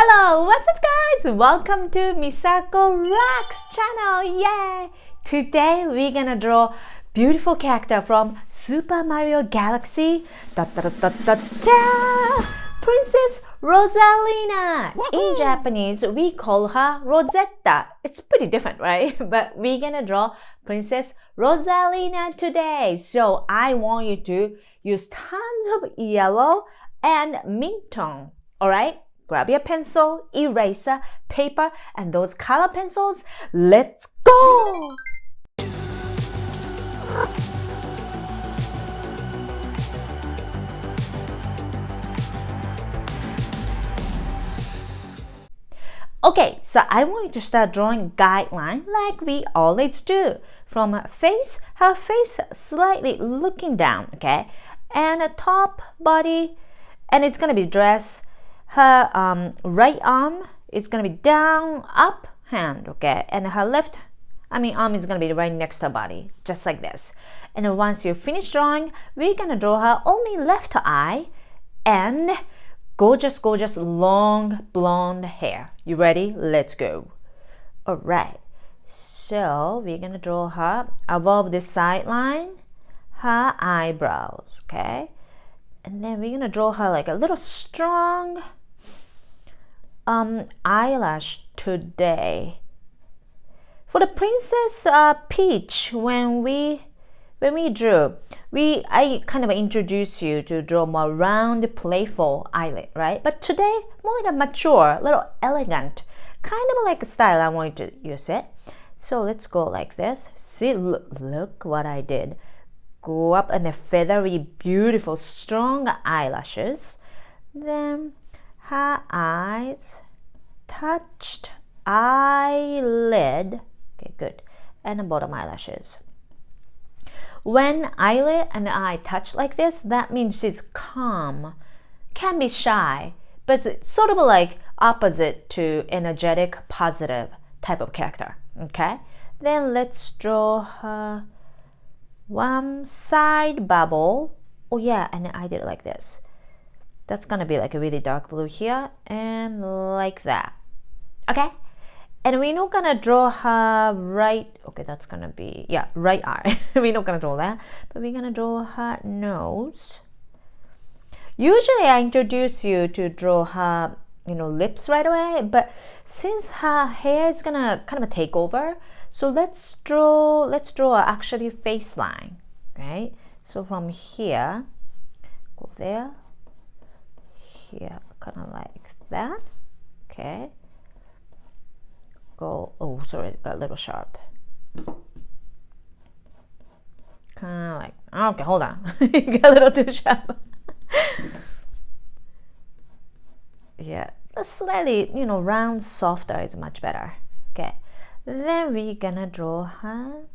Hello, what's up guys? Welcome to Misako Rocks channel. Yay! Today we're gonna draw beautiful character from Super Mario Galaxy. Princess Rosalina. In Japanese, we call her Rosetta. It's pretty different, right? But we're gonna draw Princess Rosalina today. So I want you to use tons of yellow and mint tone. Alright? Grab your pencil, eraser, paper, and those color pencils. Let's go! Okay, so I want you to start drawing guideline like we always do. From her face slightly looking down, okay? And a top, body, and it's gonna be dress. Her right arm is gonna be down, up, hand, okay? And her arm is gonna be right next to her body, just like this. And then once you finish drawing, we're gonna draw her only left eye and gorgeous long blonde hair. You ready? Let's go. All right. So we're gonna draw her above this side line, her eyebrows, okay? And then we're gonna draw her like a little strong eyelash today. For the Princess Peach, when we drew, I kind of introduced you to draw more round, playful eyelid, right? But today, more like a mature, little elegant, kind of like a style I want you to use it. So let's go like this. See, look what I did. Go up and a feathery, beautiful, strong eyelashes. Then her eyes touched eyelid. Okay, good. And the bottom eyelashes. When eyelid and eye touch like this, that means she's calm. Can be shy, but it's sort of like opposite to energetic, positive type of character. Okay? Then let's draw her one side bubble. Oh yeah, and I did it like this. That's gonna be like a really dark blue here and like that. Okay? And we're not gonna draw her right, okay, that's gonna be, yeah, right eye. We're not gonna draw that, but we're gonna draw her nose. Usually I introduce you to draw her, lips right away, but since her hair is gonna kind of take over, so let's draw actually face line, right? So from here, go there, here, kind of like that, okay? Go, oh, sorry, it got a little sharp. Kind of like, okay, hold on. It got a little too sharp. Yeah, slightly, round, softer is much better. Okay, then we're gonna draw her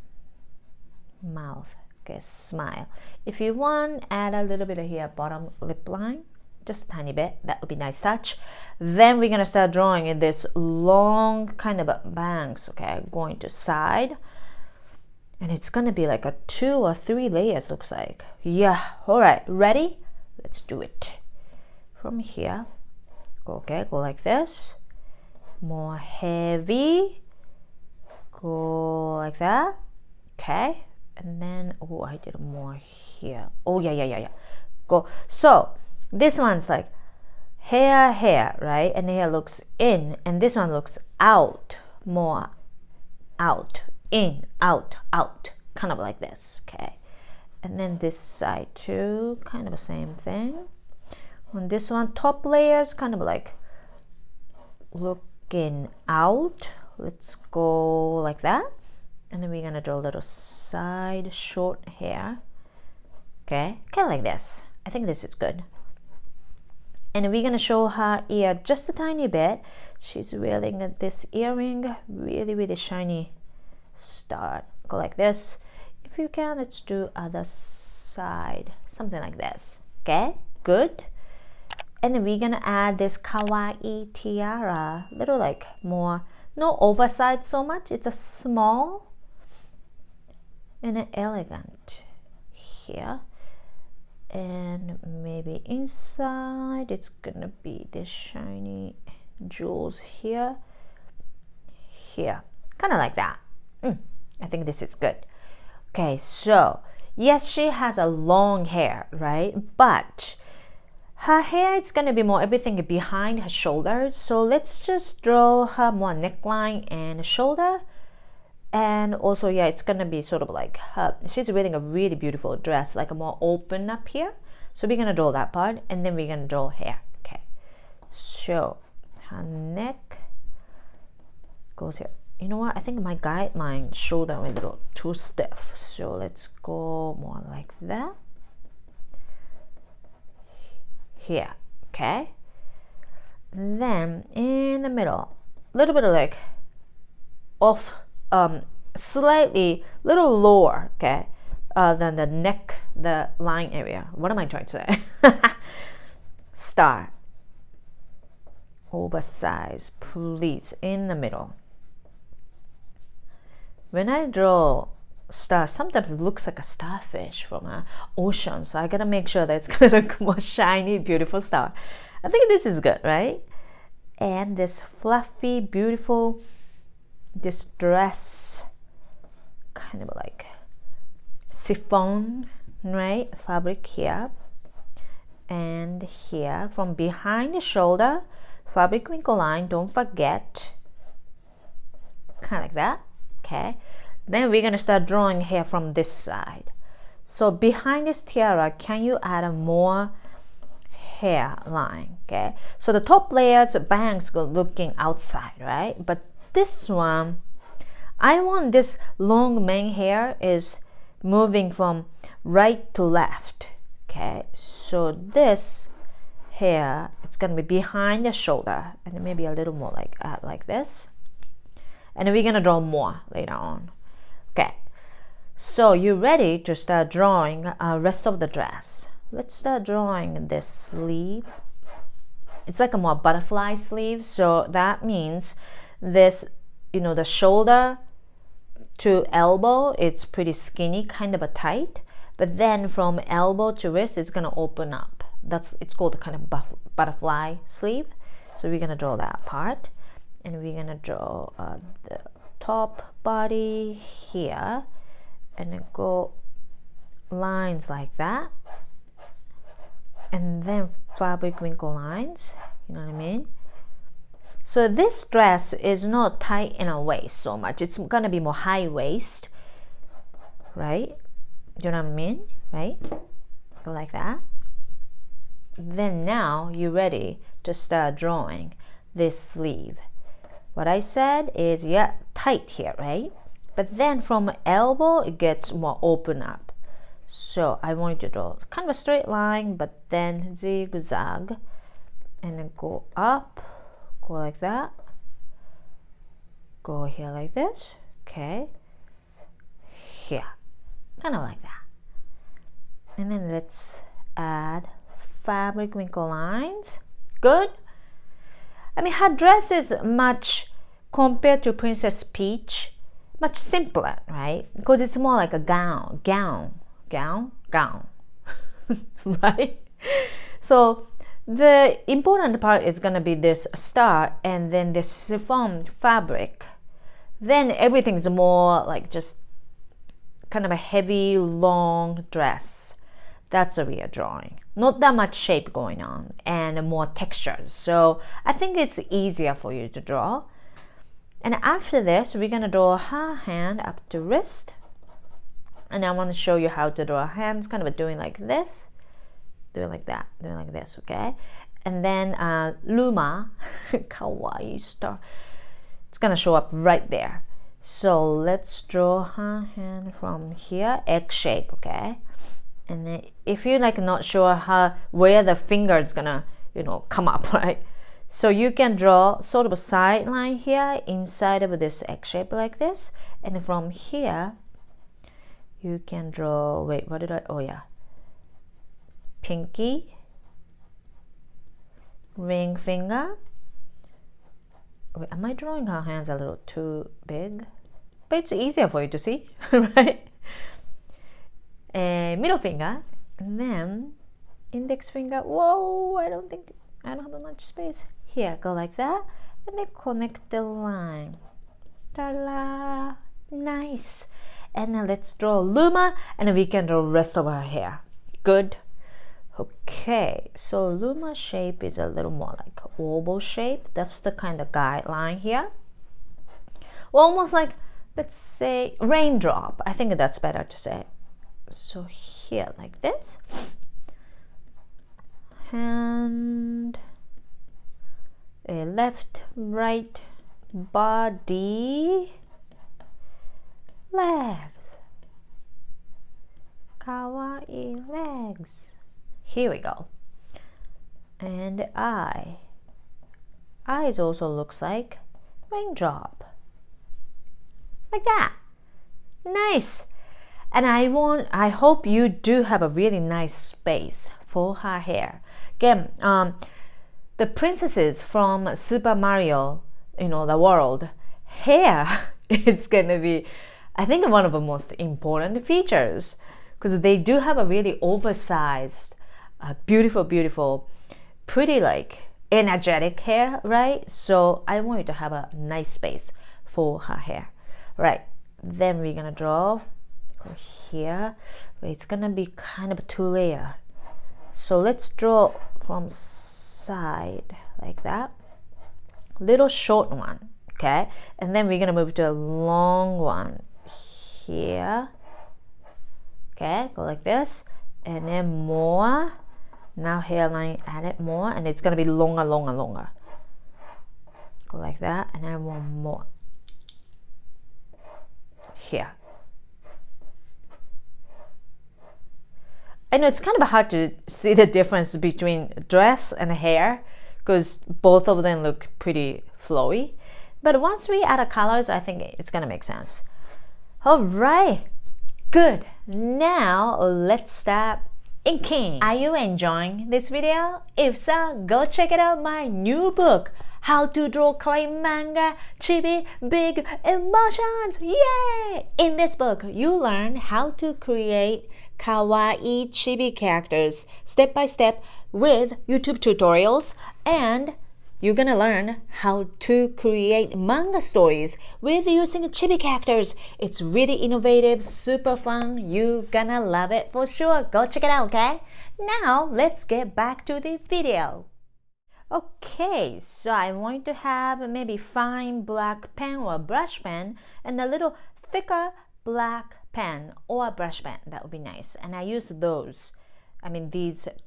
mouth. Okay, smile. If you want, add a little bit of here, bottom lip line. Just a tiny bit, that would be nice touch. Then we're gonna start drawing in this long kind of bangs, okay, going to side, and it's gonna be like a 2 or 3 layers, looks like. Yeah, all right, ready? Let's do it. From here, go like this, more heavy, go like that, okay, and then, oh, I did more here. Oh yeah, go. So this one's like hair, right? And the hair looks in, and this one looks out, more out, in, out, kind of like this, okay? And then this side too, kind of the same thing. On this one, top layers, kind of like looking out. Let's go like that. And then we're gonna draw a little side short hair, okay? Kind of like this. I think this is good. And we're gonna show her ear just a tiny bit. She's wearing this earring, really shiny star. Go like this. If you can, let's do other side, something like this. Okay, good. And then we're gonna add this kawaii tiara, little like more, no oversized so much. It's a small and an elegant here. And maybe inside it's gonna be this shiny jewels here, here, kind of like that. I think this is good. Okay, so yes, she has a long hair, right? But her hair is going to be more everything behind her shoulders. So let's just draw her more neckline and shoulder. And also, yeah, it's going to be sort of like her, she's wearing a really beautiful dress, like a more open up here. So we're going to draw that part, and then we're going to draw hair. Okay, so her neck goes here. You know what? I think my guideline shoulder went a little too stiff. So let's go more like that. Here, okay? And then in the middle, a little bit of like off, slightly, little lower, okay, than the neck, the line area. What am I trying to say? Star. Oversized, please, in the middle. When I draw star, sometimes it looks like a starfish from an ocean, so I gotta make sure that it's gonna look more shiny, beautiful star. I think this is good, right? And this fluffy, beautiful, this dress, kind of like chiffon, right? Fabric here and here. From behind the shoulder, fabric wrinkle line, don't forget, kind of like that. Okay, then we're gonna start drawing hair from this side. So behind this tiara, can you add a more hair line? Okay, so the top layers, bangs go looking outside, right? But this one, I want this long mane hair is moving from right to left. Okay, so this hair, it's gonna be behind the shoulder, and maybe a little more like this. And we're gonna draw more later on. Okay, so you ready to start drawing rest of the dress? Let's start drawing this sleeve. It's like a more butterfly sleeve, so that means this, you know, the shoulder to elbow, it's pretty skinny, kind of a tight, but then from elbow to wrist, it's gonna open up. It's called a kind of butterfly sleeve. So we're gonna draw that part. And we're gonna draw the top body here, and then go lines like that, and then fabric wrinkle lines, you know what I mean? So this dress is not tight in a waist so much. It's gonna be more high waist, right? You know what I mean, right? Go like that. Then now you're ready to start drawing this sleeve. What I said is, yeah, tight here, right? But then from elbow, it gets more open up. So I want you to draw kind of a straight line, but then zigzag, and then go up, go like that, go here like this, okay, here, kind of like that. And then let's add fabric wrinkle lines. Good. I mean, her dress is much, compared to Princess Peach, much simpler, right? Because it's more like a gown, right? So the important part is gonna be this star and then this chiffon fabric. Then everything's more like just kind of a heavy, long dress. That's what we are drawing. Not that much shape going on and more textures. So I think it's easier for you to draw. And after this, we're gonna draw her hand up to wrist. And I want to show you how to draw hands, kind of doing like this, doing like that, doing like this, okay? And then Luma, kawaii star, it's gonna show up right there. So let's draw her hand from here, egg shape, okay? And then if you're like not sure where the finger is gonna, you know, come up, right? So you can draw sort of a side line here inside of this egg shape like this. And from here, you can draw, wait, what did I, oh yeah. Pinky, ring finger. Wait, am I drawing her hands a little too big? But it's easier for you to see, right? Middle finger, and then index finger. Whoa, I don't have much space. Here, go like that, and then connect the line. Ta-la! Nice. And then let's draw Luma, and then we can draw the rest of her hair. Good. Okay, so Luma shape is a little more like oval shape. That's the kind of guideline here. Almost like, let's say, raindrop. I think that's better to say. So here, like this. And a left, right, body, legs, kawaii legs. Here we go. And eyes also looks like raindrop, like that. Nice. And I hope you do have a really nice space for her hair. Again, the princesses from Super Mario, the world, hair is gonna be, I think, one of the most important features, because they do have a really oversized, beautiful, pretty like energetic hair, right? So I want you to have a nice space for her hair, right? Then we're gonna draw here. It's gonna be kind of a 2-layer. So let's draw from side like that, little short one, okay? And then we're gonna move to a long one here, okay? Go like this, and then more. Now hairline, add it more, and it's gonna be longer. Go like that, and then one more here. I know it's kind of hard to see the difference between dress and hair, because both of them look pretty flowy. But once we add the colors, I think it's gonna make sense. All right, good. Now let's start inking. Are you enjoying this video? If so, go check it out my new book, How to Draw Kawaii Manga, Chibi, Big Emotions. Yay! In this book, you learn how to create kawaii chibi characters step by step with YouTube tutorials, and you're gonna learn how to create manga stories with using chibi characters. It's really innovative, super fun. You're gonna love it for sure. Go check it out, okay? Now let's get back to the video. Okay, so I want to have maybe fine black pen or brush pen and a little thicker black pen or brush pen. That would be nice. And I use these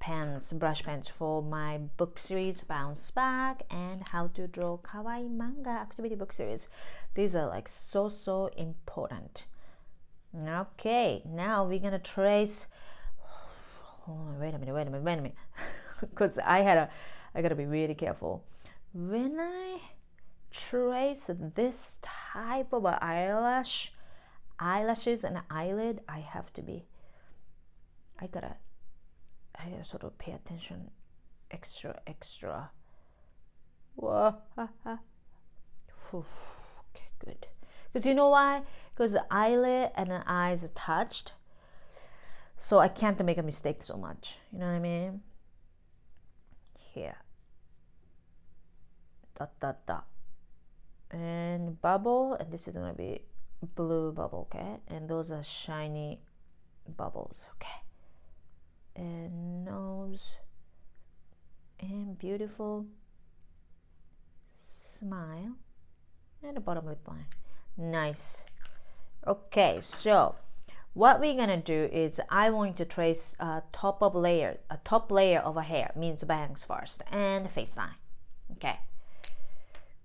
pens, brush pens, for my book series Bounce Back and How to Draw Kawaii Manga Activity Book Series. These are like so important. Okay, now we're gonna trace. Hold on, wait a minute. Because I gotta be really careful. When I trace this type of eyelashes and eyelid, I gotta sort of pay attention extra. Whoa. Okay, good. Because you know why? Because the eyelid and the eyes are touched, so I can't make a mistake so much. You know what I mean? Here. Dot. And bubble, and this is gonna be blue bubble, okay? And those are shiny bubbles, okay? And nose, and beautiful smile, and the bottom lip line. Nice. Okay, so what we're gonna do is I want to trace a top layer of a hair, means bangs first, and the face line, okay?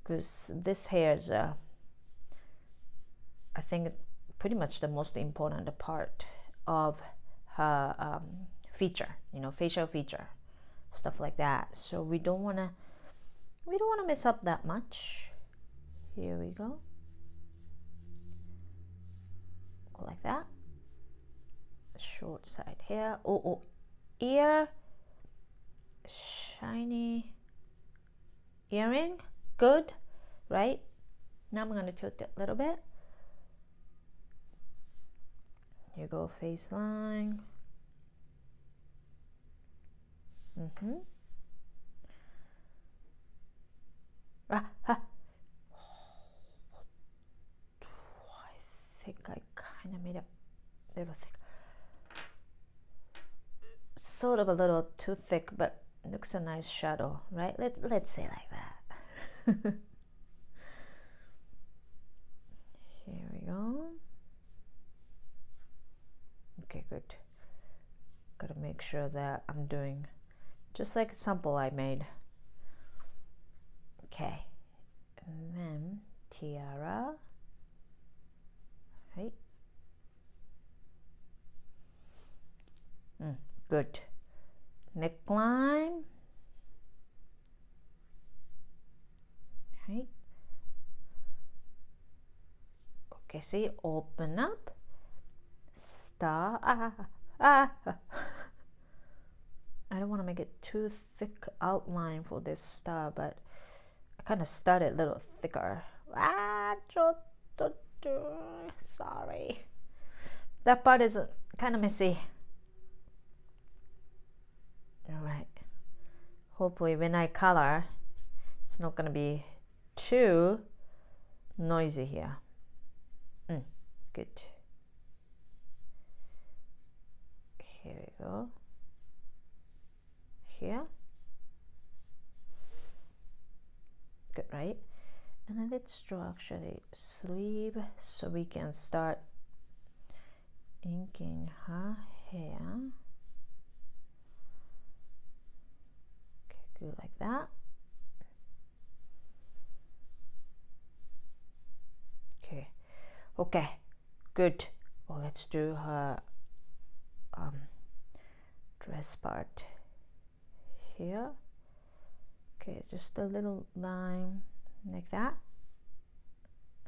Because this hair is I think pretty much the most important part of her feature, facial feature, stuff like that. So we don't wanna mess up that much. Here we go. Go like that. Short side hair. Oh, ear. Shiny earring. Good, right? Now I'm gonna tilt it a little bit. Here go, face line. I think I kind of made it a little thick. Sort of a little too thick, but it looks a nice shadow, right? Let's say like that. Here we go. Okay, good. Gotta make sure that I'm doing just like a sample I made. Okay, and then tiara, right? Good. Neckline, right? Okay, see, open up, star. I don't want to make it too thick outline for this star, but I kind of started a little thicker. Sorry. That part is kind of messy. Alright. Hopefully when I color, it's not going to be too noisy here. Good. Here we go. Here. Good, right? And then let's draw actually sleeve so we can start inking her hair. Okay, good, like that. Okay, good. Well, let's do her dress part here. Okay, just a little line like that,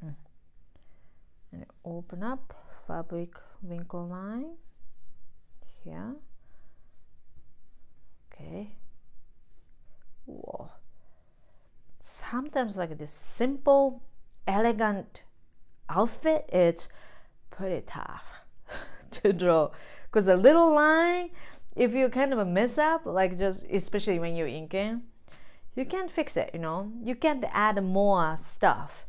and open up fabric wrinkle line here. Okay. Whoa. Sometimes like this simple, elegant outfit, it's pretty tough to draw, because a little line, if you kind of a mess up, like just especially when you're inking, you can't fix it, you know, you can't add more stuff.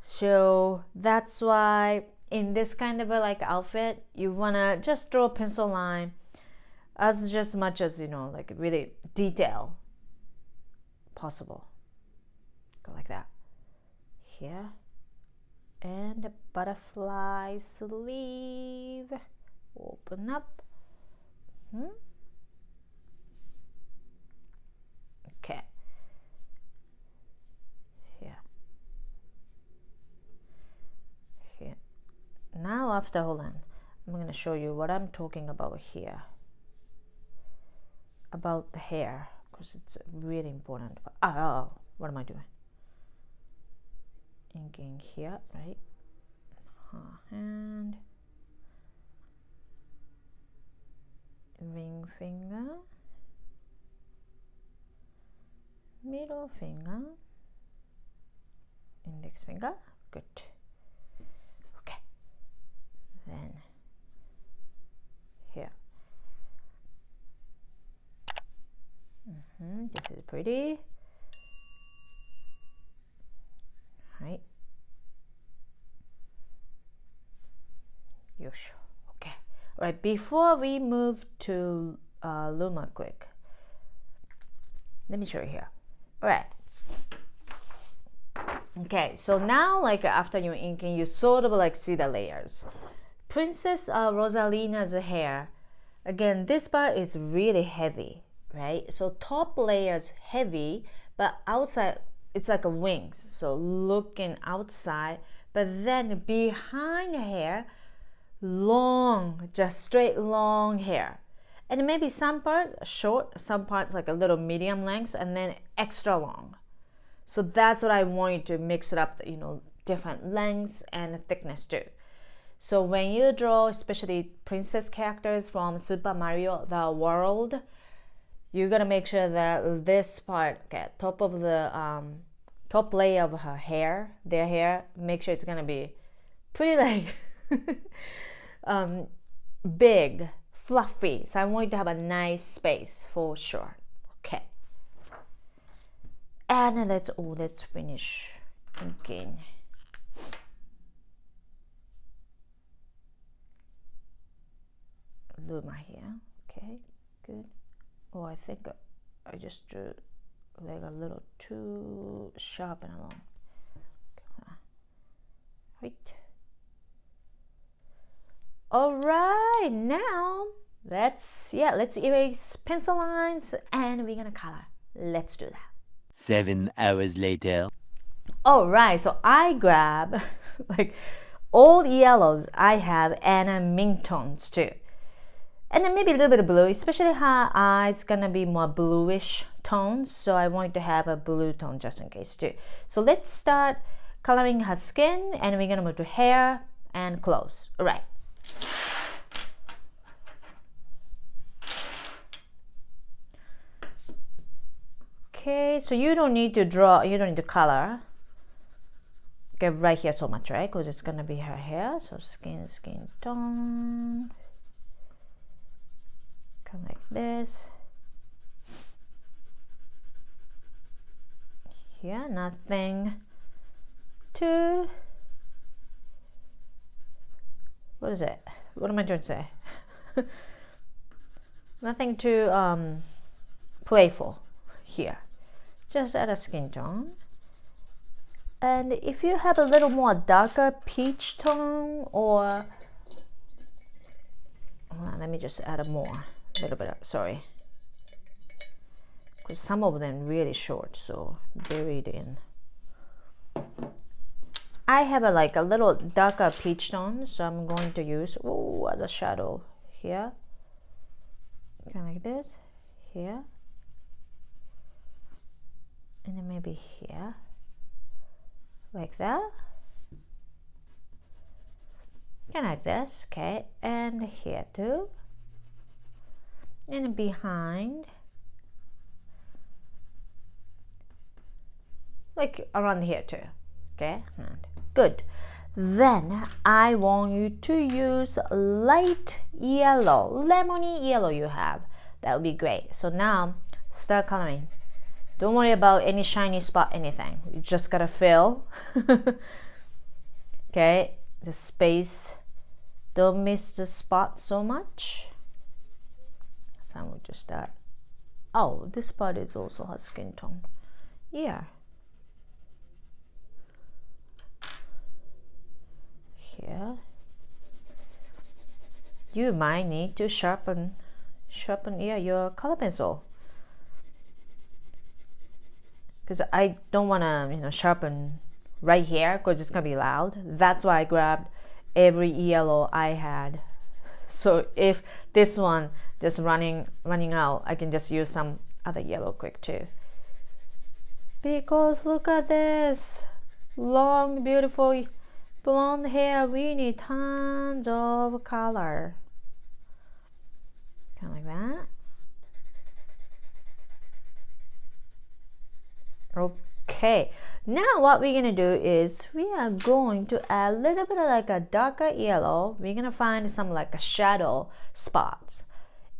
So that's why in this kind of a like outfit, you wanna just draw a pencil line as just much as, you know, like really detail possible. Go like that here. And a butterfly sleeve, open up. Okay, here. Now after, hold on, I'm going to show you what I'm talking about here, about the hair, because it's really important. Oh, what am I doing? Inking here, right? And ring finger, middle finger, index finger. Good. Okay, then here. This is pretty. Right. Yosh. Okay. All right. Before we move to Luma quick, let me show you here. All right. Okay. So now, like after you're inking, you sort of like see the layers. Princess Rosalina's hair. Again, this part is really heavy, right? So top layers heavy, but outside it's like a wings, so looking outside, but then behind the hair, long, just straight long hair, and maybe some parts short, some parts like a little medium length, and then extra long. So that's what I want you to mix it up, you know, different lengths and thickness too. So when you draw, especially princess characters from Super Mario the World, you gotta make sure that this part, okay, top of the top layer of her hair, their hair, make sure it's gonna be pretty like big, fluffy. So I want you to have a nice space for sure. Okay. And let's finish again. Luma here. Okay, good. Oh, I think I just drew like a little too sharp and long. Right. All right, now let's erase pencil lines and we're gonna color. Let's do that. 7 hours later. All right, so I grab like all yellows I have and mint tones too. And then maybe a little bit of blue, especially how it's gonna be more bluish tones. So I wanted to have a blue tone just in case too. So let's start coloring her skin and we're gonna move to hair and clothes. All right. Okay, so you don't need to draw, you don't need to color. Okay, right here so much, right? Because it's gonna be her hair. So skin tone. Come like this. Here, nothing too. What is it? What am I trying to say? Nothing too playful here. Just add a skin tone. And if you have a little more darker peach tone, or let me just add a little bit. Sorry, because some of them really short, so buried in. I have a little darker peach tone, so I'm going to use as a shadow here, kind of like this, here, and then maybe here, like that, kind of like this, okay, and here too, and behind, like around here too, okay, and good. Then I want you to use light yellow, lemony yellow you have. That would be great. So now start coloring. Don't worry about any shiny spot, anything. You just gotta fill. Okay, the space. Don't miss the spot so much. So I will just start. Oh, this part is also her skin tone. Yeah. Here. You might need to sharpen your color pencil, because I don't want to sharpen right here because it's gonna be loud. That's why I grabbed every yellow I had, so if this one just running out, I can just use some other yellow quick too, because look at this long beautiful blonde hair. We need tons of color, kind of like that. Okay, now what we're gonna do is we are going to add a little bit of a darker yellow. We're gonna find some a shadow spots,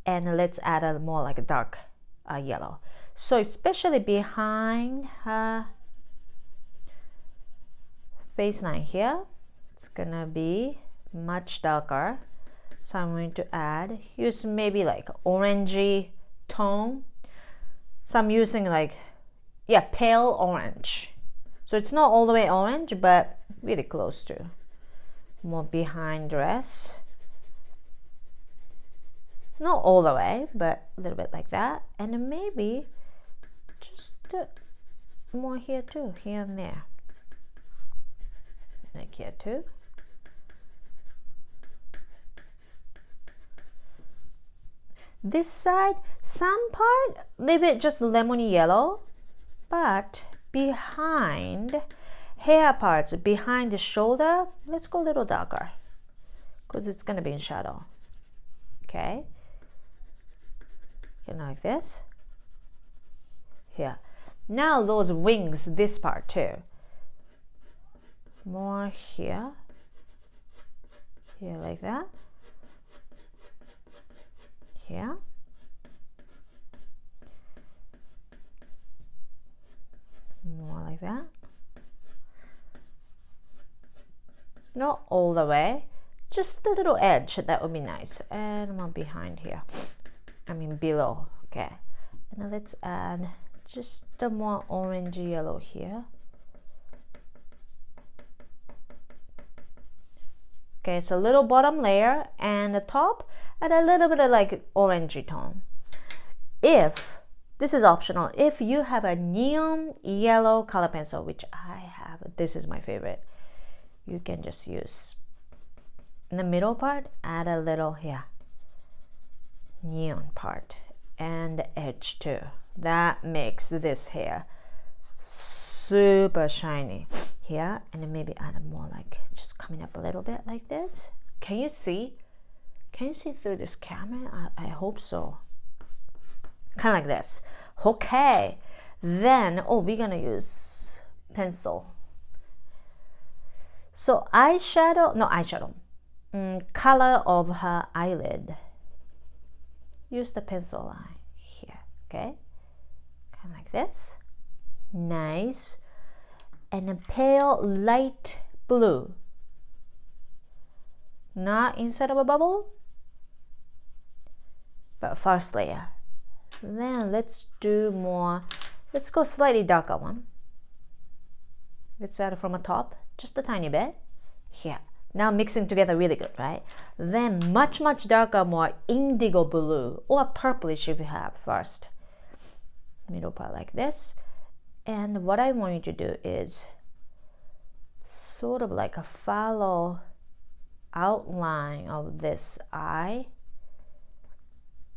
and let's add a more dark yellow. So especially behind her face line here, it's gonna be much darker. So I'm going to use maybe orangey tone. So I'm using pale orange. So it's not all the way orange, but really close to. More behind dress. Not all the way, but a little bit like that. And then maybe just more here too, here and there. Like here too. This side, some part, leave it just lemony yellow, but behind hair parts, behind the shoulder, let's go a little darker, because it's going to be in shadow. Okay, like this. Here. Now those wings, this part too. More here, like that. Here. More like that. Not all the way, just a little edge, that would be nice. And more behind here, I mean below. Okay, and now let's add just the more orange yellow here. Okay, so a little bottom layer and the top, and a little bit of like orangey tone. If this is optional, if you have a neon yellow color pencil, which I have, this is my favorite, you can just use in the middle part, add a little here neon part and the edge too. That makes this hair super shiny here. And then maybe add more like just coming up a little bit like this. Can you see through this camera? I hope so. Kind of like this. Okay, then we're gonna use pencil. So eyeshadow, color of her eyelid. Use the pencil line here, okay? Kind of like this. Nice. And a pale light blue. Not inside of a bubble, but first layer. Then let's do more. Let's go slightly darker one. Let's add it from the top, just a tiny bit. Here. Now mixing together really good, right? Then much darker, more indigo blue or purplish if you have first. Middle part like this. And what I want you to do is sort of like a follow outline of this eye.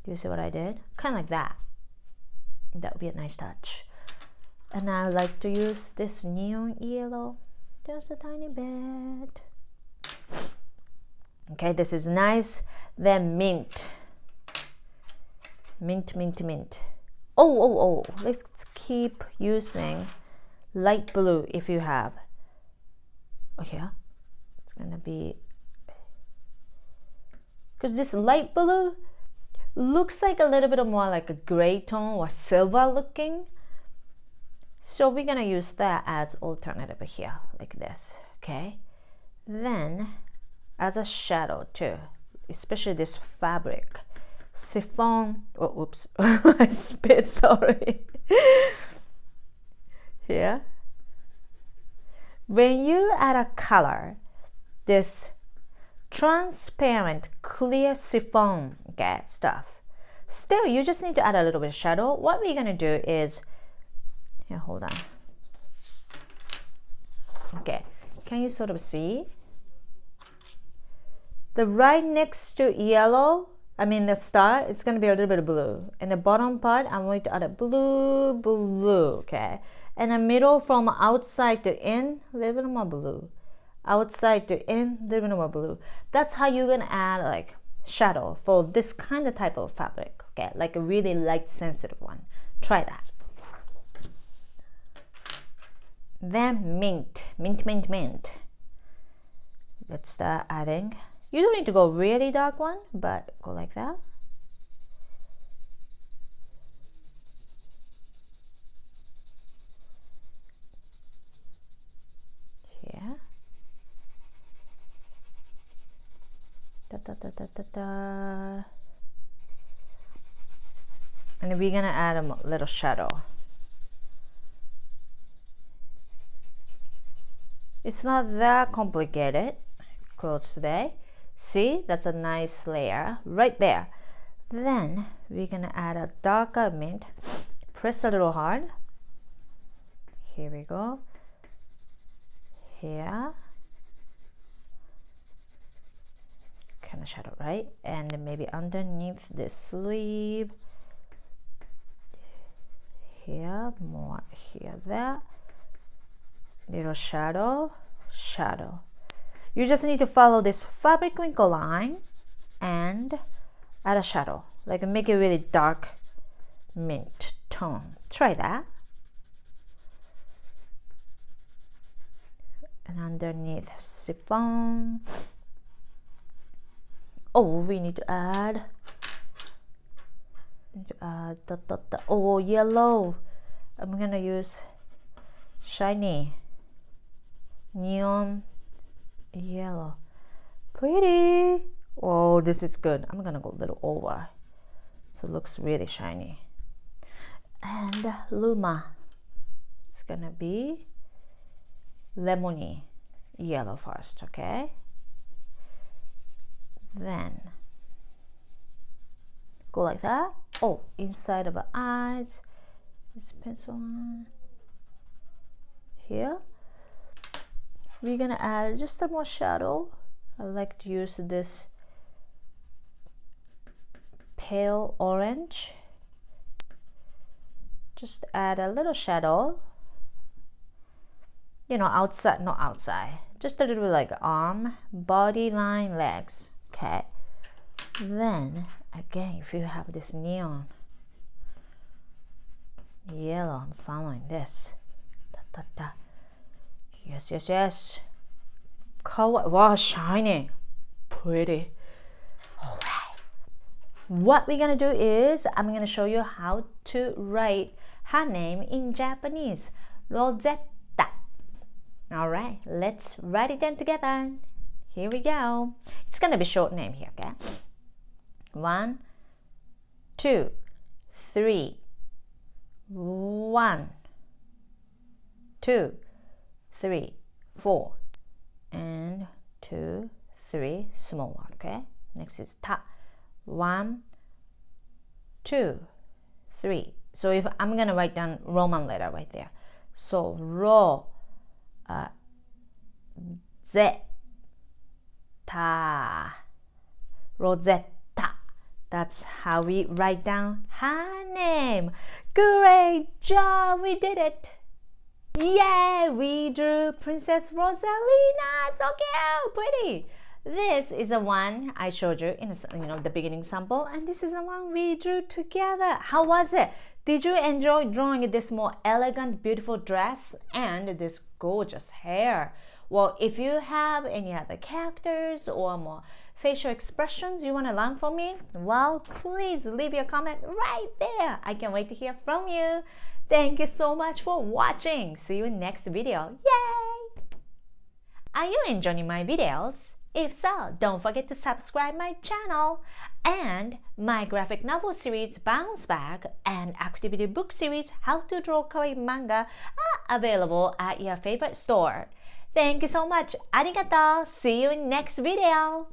Do you see what I did? Kind of like that. That would be a nice touch. And I like to use this neon yellow, just a tiny bit. Okay, this is nice. Then mint. Oh, let's keep using light blue if you have. Here, it's gonna be, because this light blue looks like a little bit more like a gray tone or silver looking. So we're gonna use that as alternative here, like this, okay? Then as a shadow too, especially this fabric, chiffon, oh, oops, I spit, sorry. Here. When you add a color, this transparent, clear chiffon, okay, stuff, still you just need to add a little bit of shadow. What we're gonna do is, here, hold on. Okay, can you sort of see? The right next to yellow, I mean the star, it's going to be a little bit of blue. And the bottom part, I'm going to add a blue, okay? And the middle from outside to in, a little bit more blue. Outside to in, a little bit more blue. That's how you're going to add like shadow for this kind of type of fabric, okay? Like a really light sensitive one. Try that. Then mint. Let's start adding. You don't need to go really dark one, but go like that. Here. And we're gonna add a little shadow. It's not that complicated. Close today. See, that's a nice layer right there. Then we're gonna add a darker mint. Press a little hard. Here we go. Here. Kind of shadow, right? And then maybe underneath the sleeve. Here, more here, there. Little shadow. You just need to follow this fabric wrinkle line and add a shadow, like make it really dark mint tone. Try that. And underneath chiffon. Oh, we need to add. Oh, yellow. I'm gonna use shiny, neon yellow. Pretty. Oh, this is good. I'm gonna go a little over so it looks really shiny. And Luma, it's gonna be lemony yellow first, okay? Then go like that. Oh, inside of the eyes, this pencil line here. We're gonna add just a more shadow. I like to use this pale orange. Just add a little shadow, you know, outside, not outside, just a little bit like arm, body line, legs, okay? Then again, if you have this neon yellow, I'm following this. Da, da, da. Yes, yes, yes. Kawaii. Wow, shining. Pretty. All right. What we're gonna do is I'm gonna show you how to write her name in Japanese. Rosetta. All right, let's write it down together. Here we go. It's gonna be short name here, okay? 1, 2, 3. 1, 2, 3, 4, and 2, 3, small one, okay? Next is ta. 1, 2, 3. So if I'm gonna write down Roman letter right there. So ro, zeta, Rosetta. That's how we write down her name. Great job, we did it. Yeah, we drew Princess Rosalina. So cute, pretty. This is the one I showed you in the beginning sample, and this is the one we drew together. How was it? Did you enjoy drawing this more elegant, beautiful dress and this gorgeous hair? Well, if you have any other characters or more facial expressions you want to learn from me, well, please leave your comment right there. I can't wait to hear from you. Thank you so much for watching. See you in next video. Yay! Are you enjoying my videos? If so, don't forget to subscribe my channel. And my graphic novel series Bounce Back and activity book series How to Draw Kawaii Manga are available at your favorite store. Thank you so much. Arigato. See you in next video.